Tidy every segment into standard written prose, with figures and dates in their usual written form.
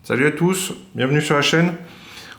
Salut à tous, bienvenue sur la chaîne.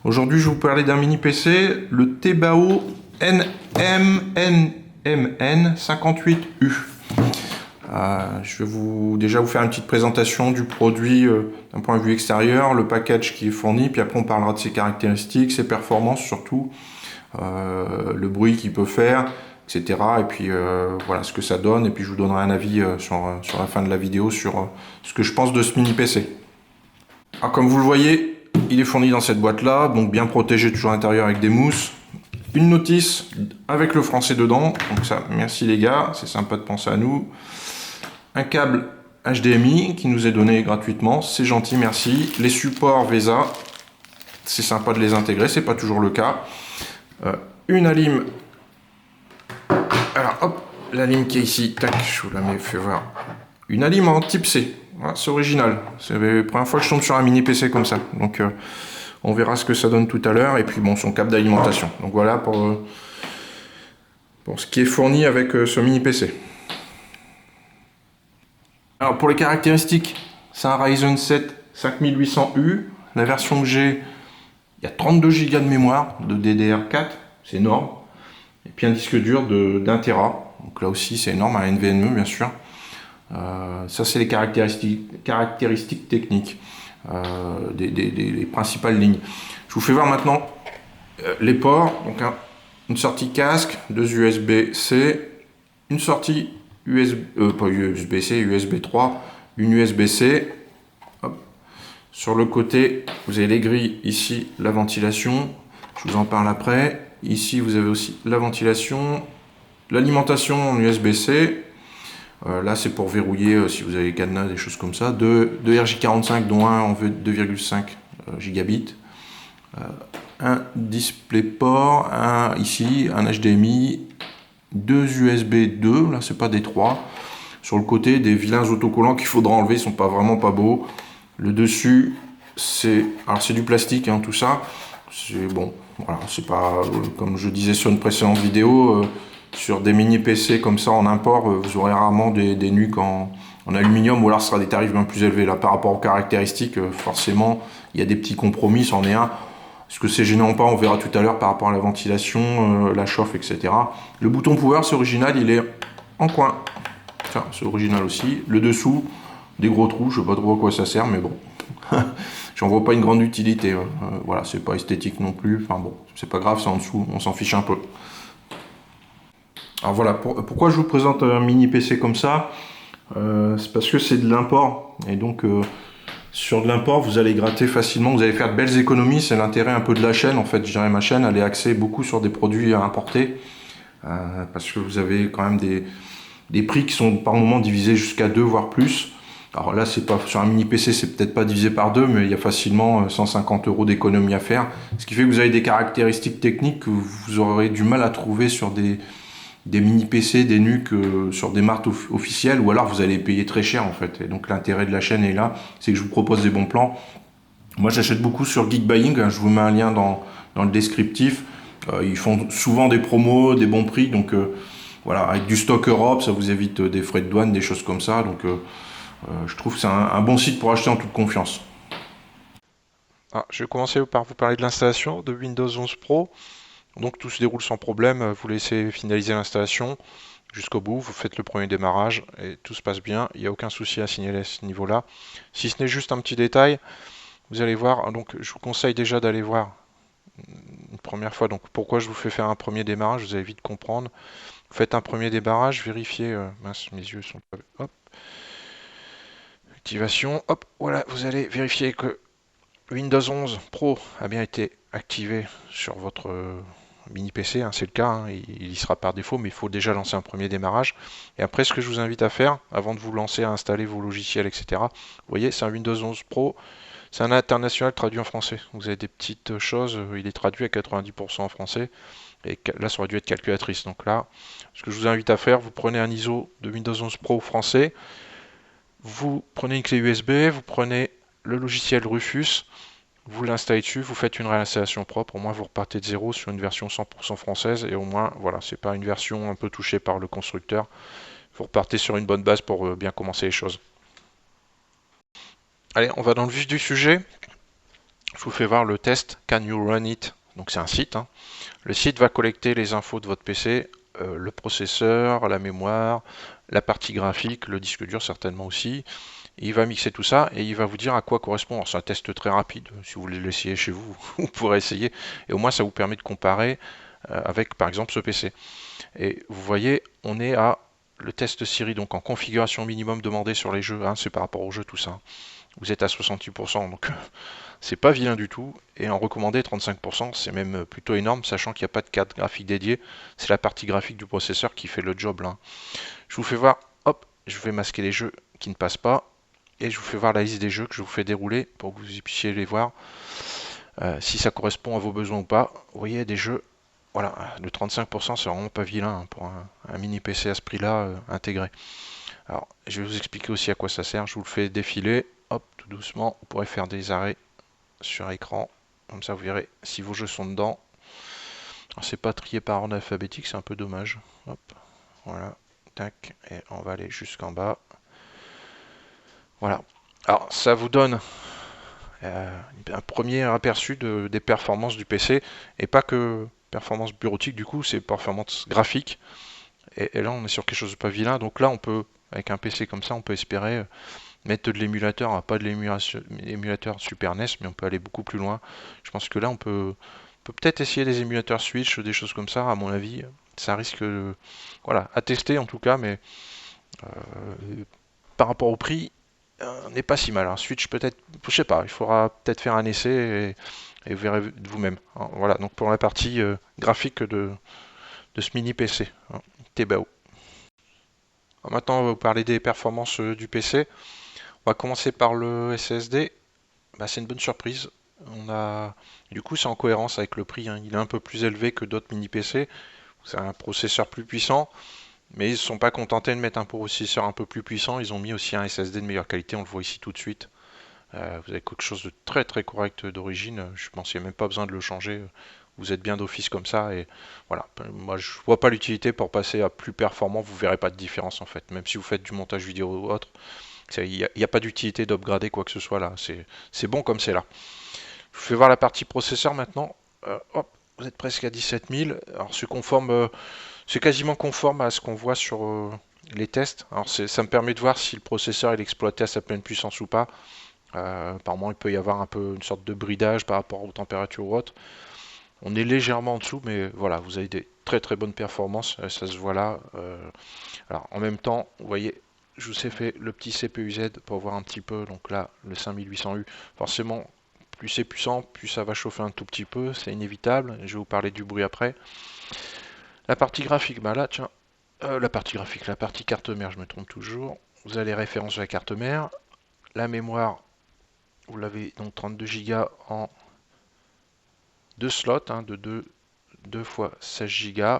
Aujourd'hui, je vais vous parler d'un mini PC, le Tebao NMNMN58U. Je vais déjà vous faire une petite présentation du produit d'un point de vue extérieur, le package qui est fourni, puis après on parlera de ses caractéristiques, ses performances surtout, le bruit qu'il peut faire, etc. Et puis voilà ce que ça donne, et puis je vous donnerai un avis sur la fin de la vidéo sur ce que je pense de ce mini PC. Alors comme vous le voyez, il est fourni dans cette boîte là, donc bien protégé toujours à l'intérieur avec des mousses. Une notice avec le français dedans, donc ça, merci les gars, c'est sympa de penser à nous. Un câble HDMI qui nous est donné gratuitement, c'est gentil, merci. Les supports VESA, c'est sympa de les intégrer, c'est pas toujours le cas. Une alim, alors hop, l'alim qui est ici, tac, je vous la mets, fais voir. Une alim en type C. Voilà, c'est original. C'est la première fois que je tombe sur un mini PC comme ça. Donc on verra ce que ça donne tout à l'heure. Et puis bon, son câble d'alimentation. Donc voilà pour ce qui est fourni avec ce mini PC. Alors pour les caractéristiques, c'est un Ryzen 7 5800U. La version que j'ai, il y a 32 Go de mémoire de DDR4. C'est énorme. Et puis un disque dur d'1 Tera. Donc là aussi c'est énorme, un NVMe bien sûr. Ça c'est les caractéristiques techniques des principales lignes. Je vous fais voir maintenant les ports. Donc une sortie casque, deux USB-C, une sortie pas USB-C, USB 3, une USB-C. Sur le côté, vous avez les grilles, ici la ventilation, je vous en parle après. Ici vous avez aussi la ventilation, l'alimentation en USB-C. Là c'est pour verrouiller si vous avez les cadenas, des choses comme ça. Deux RJ45 dont un en 2,5 gigabits. Un DisplayPort, ici un HDMI, deux USB 2, là c'est pas des 3. Sur le côté des vilains autocollants qu'il faudra enlever, ils sont vraiment pas beaux. Le dessus c'est du plastique tout ça. C'est bon, voilà, c'est pas comme je disais sur une précédente vidéo. Sur des mini PC comme ça en import, vous aurez rarement des nuques en aluminium, ou alors ce sera des tarifs bien plus élevés. Là, par rapport aux caractéristiques, forcément, il y a des petits compromis, c'en est un. Est-ce que c'est gênant ou pas, on verra tout à l'heure par rapport à la ventilation, la chauffe, etc. Le bouton power, c'est original, il est en coin. Tiens, c'est original aussi. Le dessous, des gros trous, je sais pas trop à quoi ça sert, mais bon. J'en vois pas une grande utilité. Voilà, c'est pas esthétique non plus. Enfin bon, c'est pas grave, c'est en dessous, on s'en fiche un peu. Alors voilà, pourquoi je vous présente un mini PC comme ça, c'est parce que c'est de l'import, et donc sur de l'import vous allez gratter facilement, vous allez faire de belles économies. C'est l'intérêt un peu de la chaîne, en fait. Je dirais ma chaîne, elle est axée beaucoup sur des produits importés, parce que vous avez quand même des prix qui sont par moment divisés jusqu'à 2 voire plus. Alors là, c'est pas sur un mini PC, c'est peut-être pas divisé par 2, mais il y a facilement 150 € d'économie à faire, ce qui fait que vous avez des caractéristiques techniques que vous aurez du mal à trouver sur des mini PC, des nuques sur des marques officielles, ou alors vous allez payer très cher en fait. Et donc l'intérêt de la chaîne est là, c'est que je vous propose des bons plans. Moi j'achète beaucoup sur Geekbuying, je vous mets un lien dans le descriptif. Ils font souvent des promos, des bons prix, donc voilà, avec du stock Europe, ça vous évite des frais de douane, des choses comme ça. Donc je trouve que c'est un bon site pour acheter en toute confiance. Je vais commencer par vous parler de l'installation de Windows 11 Pro. Donc tout se déroule sans problème, vous laissez finaliser l'installation jusqu'au bout, vous faites le premier démarrage et tout se passe bien, il n'y a aucun souci à signaler à ce niveau-là. Si ce n'est juste un petit détail, vous allez voir, donc je vous conseille déjà d'aller voir une première fois, donc pourquoi je vous fais faire un premier démarrage, vous allez vite comprendre. Vous faites un premier démarrage, vérifiez, mince mes yeux sont pas... Hop, activation, hop, voilà, vous allez vérifier que Windows 11 Pro a bien été activé sur votre mini PC, c'est le cas, il y sera par défaut, mais il faut déjà lancer un premier démarrage. Et après, ce que je vous invite à faire, avant de vous lancer à installer vos logiciels, etc., vous voyez, c'est un Windows 11 Pro, c'est un international traduit en français. Vous avez des petites choses, il est traduit à 90% en français, et là, ça aurait dû être calculatrice. Donc là, ce que je vous invite à faire, vous prenez un ISO de Windows 11 Pro français, vous prenez une clé USB, vous prenez le logiciel Rufus, vous l'installez dessus, vous faites une réinstallation propre, au moins vous repartez de zéro sur une version 100% française, et au moins, voilà, c'est pas une version un peu touchée par le constructeur. Vous repartez sur une bonne base pour bien commencer les choses. Allez, on va dans le vif du sujet. Je vous fais voir le test Can you run it? Donc c'est un site, hein. Le site va collecter les infos de votre PC, le processeur, la mémoire, la partie graphique, le disque dur certainement aussi. Il va mixer tout ça et il va vous dire à quoi correspond. Alors c'est un test très rapide. Si vous voulez l'essayer chez vous, vous pourrez essayer. Et au moins ça vous permet de comparer avec par exemple ce PC. Et vous voyez, on est à le test Siri, donc en configuration minimum demandée sur les jeux. Hein, c'est par rapport aux jeux tout ça. Vous êtes à 68%, donc c'est pas vilain du tout. Et en recommandé 35%, c'est même plutôt énorme, sachant qu'il n'y a pas de carte graphique dédiée. C'est la partie graphique du processeur qui fait le job là. Je vous fais voir, hop, je vais masquer les jeux qui ne passent pas. Et je vous fais voir la liste des jeux que je vous fais dérouler pour que vous puissiez les voir. Si ça correspond à vos besoins ou pas. Vous voyez, des jeux, voilà, le 35% c'est vraiment pas vilain hein, pour un mini PC à ce prix-là intégré. Alors, je vais vous expliquer aussi à quoi ça sert. Je vous le fais défiler. Hop, tout doucement. Vous pourrez faire des arrêts sur écran. Comme ça, vous verrez si vos jeux sont dedans. Alors, c'est pas trié par ordre alphabétique, c'est un peu dommage. Hop, voilà. Tac. Et on va aller jusqu'en bas. Voilà. Alors, ça vous donne un premier aperçu des performances du PC. Et pas que performance bureautique, du coup, c'est performance graphique. Et là, on est sur quelque chose de pas vilain. Donc là, on peut, avec un PC comme ça, on peut espérer mettre de l'émulateur, pas de l'émulateur Super NES, mais on peut aller beaucoup plus loin. Je pense que là, on peut peut-être essayer des émulateurs Switch, des choses comme ça, à mon avis. Ça risque, voilà, à tester en tout cas, mais par rapport au prix, n'est pas si mal. Un Switch peut-être, je sais pas, il faudra peut-être faire un essai et vous verrez de vous-même. Hein, voilà, donc pour la partie graphique de ce mini PC. Hein, TBAO. Maintenant, on va vous parler des performances du PC. On va commencer par le SSD. Bah, c'est une bonne surprise. Du coup, c'est en cohérence avec le prix. Hein. Il est un peu plus élevé que d'autres mini PC. C'est un processeur plus puissant, mais ils ne se sont pas contentés de mettre un processeur un peu plus puissant. Ils ont mis aussi un SSD de meilleure qualité. On le voit ici tout de suite. Vous avez quelque chose de très très correct d'origine. Je pense qu'il n'y a même pas besoin de le changer. Vous êtes bien d'office comme ça et voilà. Moi, je vois pas l'utilité pour passer à plus performant. Vous verrez pas de différence en fait. Même si vous faites du montage vidéo ou autre, il n'y a pas d'utilité d'upgrader quoi que ce soit là. C'est bon comme c'est là. Je vous fais voir la partie processeur maintenant. Hop, vous êtes presque à 17 000. Alors c'est quasiment conforme à ce qu'on voit sur les tests. Alors ça me permet de voir si le processeur est exploité à sa pleine puissance ou pas. Par moment, il peut y avoir un peu une sorte de bridage par rapport aux températures ou autres. On est légèrement en dessous, mais voilà, vous avez des très très bonnes performances. Ça se voit là. Alors en même temps, vous voyez, je vous ai fait le petit CPU-Z pour voir un petit peu. Donc là, le 5800U, forcément, plus c'est puissant, plus ça va chauffer un tout petit peu. C'est inévitable. Je vais vous parler du bruit après. La partie graphique, bah là, tiens, la partie graphique, la partie carte mère, je me trompe toujours. Vous avez les références de la carte mère. La mémoire, vous l'avez donc 32 Go en deux slots, hein, de 2 fois 16 Go.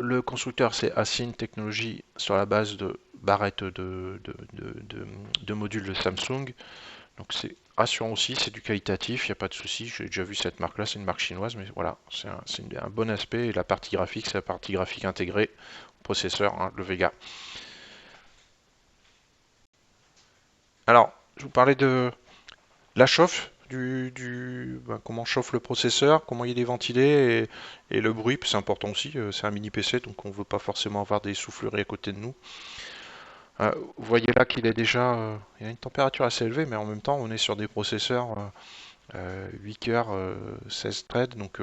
Le constructeur, c'est Asin Technology sur la base de barrettes de modules de Samsung. Donc c'est rassurant aussi, c'est du qualitatif, il n'y a pas de souci. J'ai déjà vu cette marque-là, c'est une marque chinoise, mais voilà, c'est un bon aspect. Et la partie graphique, c'est la partie graphique intégrée au processeur, hein, le Vega. Alors, je vous parlais de la chauffe, comment chauffe le processeur, comment il est ventilé et le bruit, c'est important aussi. C'est un mini PC, donc on ne veut pas forcément avoir des souffleries à côté de nous. Vous voyez là qu'il est déjà, il y a une température assez élevée, mais en même temps, on est sur des processeurs 8 cœurs, 16 threads, donc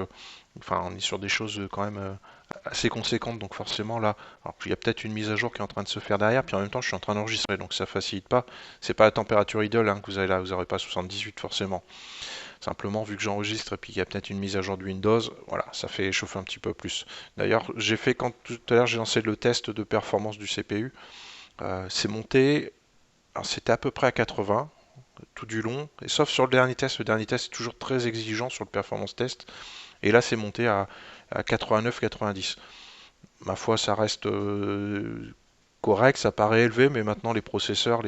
enfin, on est sur des choses quand même assez conséquentes, donc forcément là, alors, il y a peut-être une mise à jour qui est en train de se faire derrière, puis en même temps, je suis en train d'enregistrer, donc ça facilite pas. C'est pas la température idle hein, que vous avez là, vous n'aurez pas 78 forcément. Simplement, vu que j'enregistre et puis qu'il y a peut-être une mise à jour de Windows, voilà, ça fait chauffer un petit peu plus. D'ailleurs, j'ai fait quand tout à l'heure j'ai lancé le test de performance du CPU, c'est monté, alors c'était à peu près à 80 tout du long, et sauf sur le dernier test est toujours très exigeant sur le performance test, et là c'est monté à 89-90. Ma foi, ça reste correct, ça paraît élevé, mais maintenant les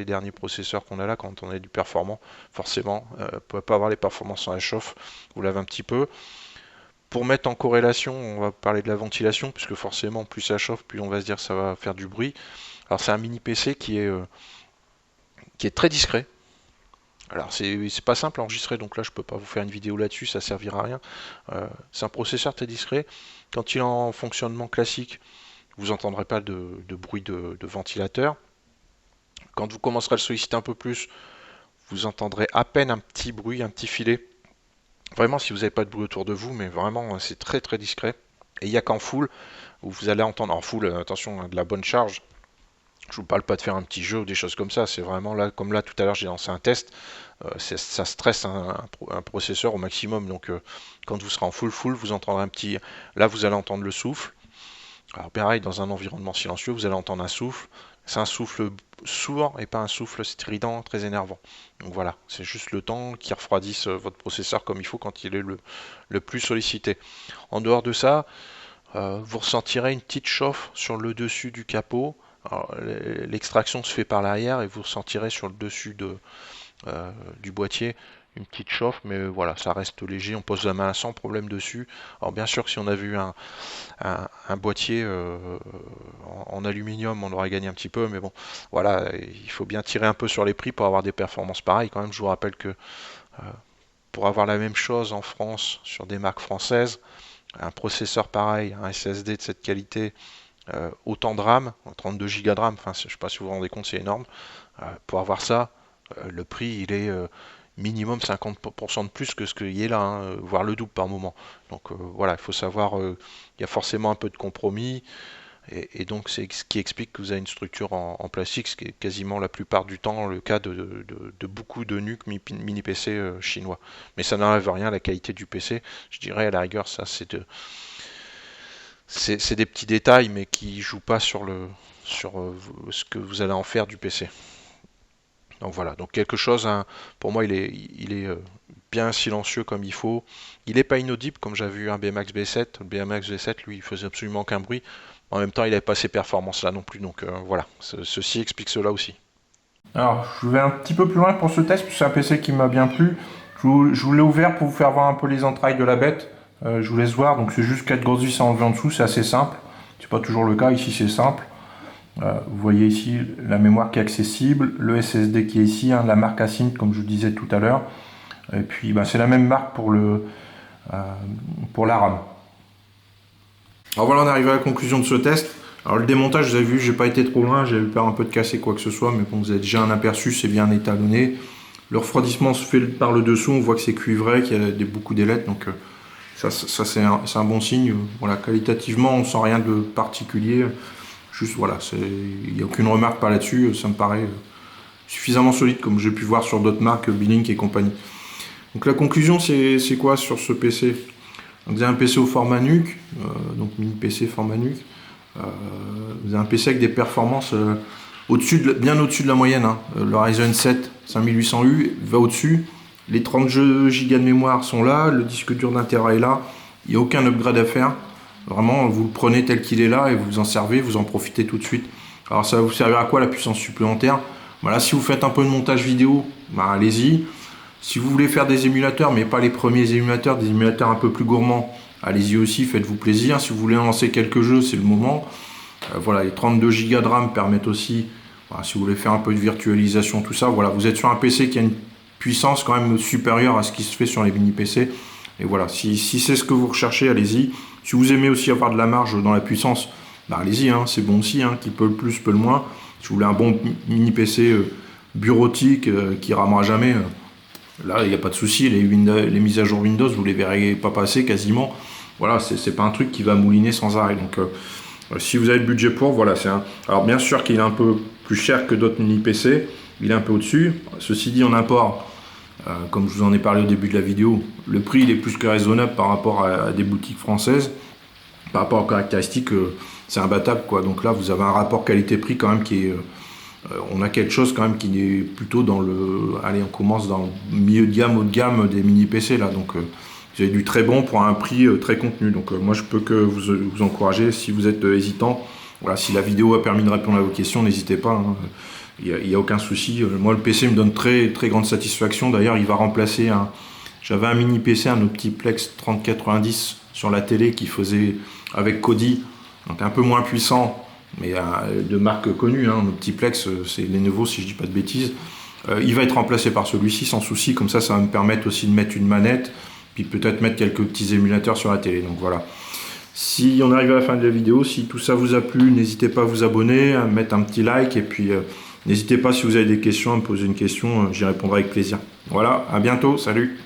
derniers processeurs qu'on a là, quand on a du performant, forcément, vous ne pouvez pas avoir les performances sans la chauffe, vous l'avez un petit peu. Pour mettre en corrélation, on va parler de la ventilation, puisque forcément, plus ça chauffe, plus on va se dire que ça va faire du bruit. Alors c'est un mini PC qui est très discret. Alors c'est pas simple à enregistrer, donc là je peux pas vous faire une vidéo là-dessus, ça servira à rien. C'est un processeur très discret. Quand il est en fonctionnement classique, vous entendrez pas de bruit de ventilateur. Quand vous commencerez à le solliciter un peu plus, vous entendrez à peine un petit bruit, un petit filet. Vraiment si vous n'avez pas de bruit autour de vous, mais vraiment c'est très très discret. Et il n'y a qu'en full où vous allez entendre en full, attention, de la bonne charge. Je vous parle pas de faire un petit jeu ou des choses comme ça, c'est vraiment là, comme là tout à l'heure j'ai lancé un test, ça stresse un processeur au maximum, donc quand vous serez en full, vous entendrez un petit, là vous allez entendre le souffle, alors pareil dans un environnement silencieux vous allez entendre un souffle, c'est un souffle sourd et pas un souffle strident très énervant, donc voilà, c'est juste le temps qui refroidisse votre processeur comme il faut quand il est le plus sollicité. En dehors de ça, vous ressentirez une petite chauffe sur le dessus du capot. L'extraction se fait par l'arrière et vous ressentirez sur le dessus du boîtier une petite chauffe, mais voilà, ça reste léger, on pose la main sans problème dessus. Alors bien sûr que si on avait eu un boîtier en aluminium, on aurait gagné un petit peu, mais bon, voilà, il faut bien tirer un peu sur les prix pour avoir des performances pareilles. Quand même, je vous rappelle que pour avoir la même chose en France sur des marques françaises, un processeur pareil, un SSD de cette qualité, autant de RAM, 32 Go de RAM, enfin, je ne sais pas si vous vous rendez compte, c'est énorme. Pour avoir ça, le prix il est minimum 50% de plus que ce qu'il y est là, hein, voire le double par moment. Donc voilà, il faut savoir, il y a forcément un peu de compromis, et donc c'est ce qui explique que vous avez une structure en plastique, ce qui est quasiment la plupart du temps le cas de beaucoup de NUC mini PC chinois. Mais ça n'enlève rien à la qualité du PC, je dirais à la rigueur, ça c'est des petits détails, mais qui jouent pas sur ce que vous allez en faire du PC. Donc voilà, donc quelque chose, hein, pour moi il est bien silencieux comme il faut. Il n'est pas inaudible comme j'avais eu un BMX B7. Le BMX B7 lui il faisait absolument aucun bruit. En même temps il n'avait pas ces performances là non plus. Donc voilà, ceci explique cela aussi. Alors, je vais un petit peu plus loin pour ce test, c'est un PC qui m'a bien plu. Je vous l'ai ouvert pour vous faire voir un peu les entrailles de la bête. Je vous laisse voir, donc c'est juste 4 grosses vis à enlever en dessous, c'est assez simple. C'est pas toujours le cas, ici c'est simple. Vous voyez ici la mémoire qui est accessible, le SSD qui est ici, hein, la marque Async comme je vous disais tout à l'heure. Et puis c'est la même marque pour la RAM. Alors voilà, on arrive à la conclusion de ce test. Alors le démontage, vous avez vu, j'ai pas été trop loin, j'ai eu peur un peu de casser quoi que ce soit, mais bon, vous avez déjà un aperçu, c'est bien étalonné. Le refroidissement se fait par le dessous, on voit que c'est cuivré, qu'il y a beaucoup d'ailettes, donc ça c'est un bon signe. Voilà, qualitativement, on sent rien de particulier. Juste voilà, il n'y a aucune remarque par là-dessus, ça me paraît suffisamment solide comme j'ai pu voir sur d'autres marques, B-Link et compagnie. Donc la conclusion, c'est quoi sur ce PC? Donc, vous avez un PC au format NUC, donc mini PC format NUC. Vous avez un PC avec des performances bien au-dessus de la moyenne, hein. Le Ryzen 7 5800U va au-dessus. Les 30 Go de mémoire sont là, le disque dur d'1 Tera est là. Il n'y a aucun upgrade à faire. Vraiment, vous le prenez tel qu'il est là et vous en servez, vous en profitez tout de suite. Alors ça va vous servir à quoi la puissance supplémentaire? Voilà, si vous faites un peu de montage vidéo, allez-y. Si vous voulez faire des émulateurs, mais pas les premiers émulateurs, des émulateurs un peu plus gourmands, allez-y aussi, faites-vous plaisir. Si vous voulez lancer quelques jeux, c'est le moment. Voilà, les 32 Go de RAM permettent aussi, si vous voulez faire un peu de virtualisation, tout ça, voilà, vous êtes sur un PC qui a une puissance quand même supérieure à ce qui se fait sur les mini PC. Et voilà, si c'est ce que vous recherchez, allez-y. Si vous aimez aussi avoir de la marge dans la puissance, allez-y, hein, c'est bon aussi, hein, qui peut le plus, peut le moins. Si vous voulez un bon mini PC bureautique qui ramera jamais, là il n'y a pas de souci, les mises à jour Windows, vous les verrez pas passer quasiment. Voilà, c'est pas un truc qui va mouliner sans arrêt. Donc si vous avez le budget pour, voilà, alors bien sûr qu'il est un peu plus cher que d'autres mini PC, il est un peu au-dessus. Ceci dit, en import, comme je vous en ai parlé au début de la vidéo, le prix il est plus que raisonnable par rapport à des boutiques françaises. Par rapport aux caractéristiques, c'est imbattable, quoi. Donc là, vous avez un rapport qualité-prix quand même qui est... on a quelque chose quand même qui est plutôt dans le... Allez, on commence dans le milieu de gamme, haut de gamme des mini PC là. Donc vous avez du très bon pour un prix très contenu. Donc moi, je peux que vous encourager si vous êtes hésitant. Voilà, si la vidéo a permis de répondre à vos questions, n'hésitez pas, hein. Il n'y a aucun souci. Moi, le PC me donne très, très grande satisfaction. D'ailleurs, il va remplacer j'avais un mini PC, un Optiplex 3090 sur la télé qui faisait avec Kodi, donc un peu moins puissant, mais de marque connue, hein. Un Optiplex, c'est Lenovo si je dis pas de bêtises. Il va être remplacé par celui-ci sans souci, comme ça va me permettre aussi de mettre une manette, puis peut-être mettre quelques petits émulateurs sur la télé. Donc voilà. Si on arrive à la fin de la vidéo, si tout ça vous a plu, n'hésitez pas à vous abonner, à mettre un petit like, et puis n'hésitez pas si vous avez des questions à me poser une question, j'y répondrai avec plaisir. Voilà, à bientôt, salut!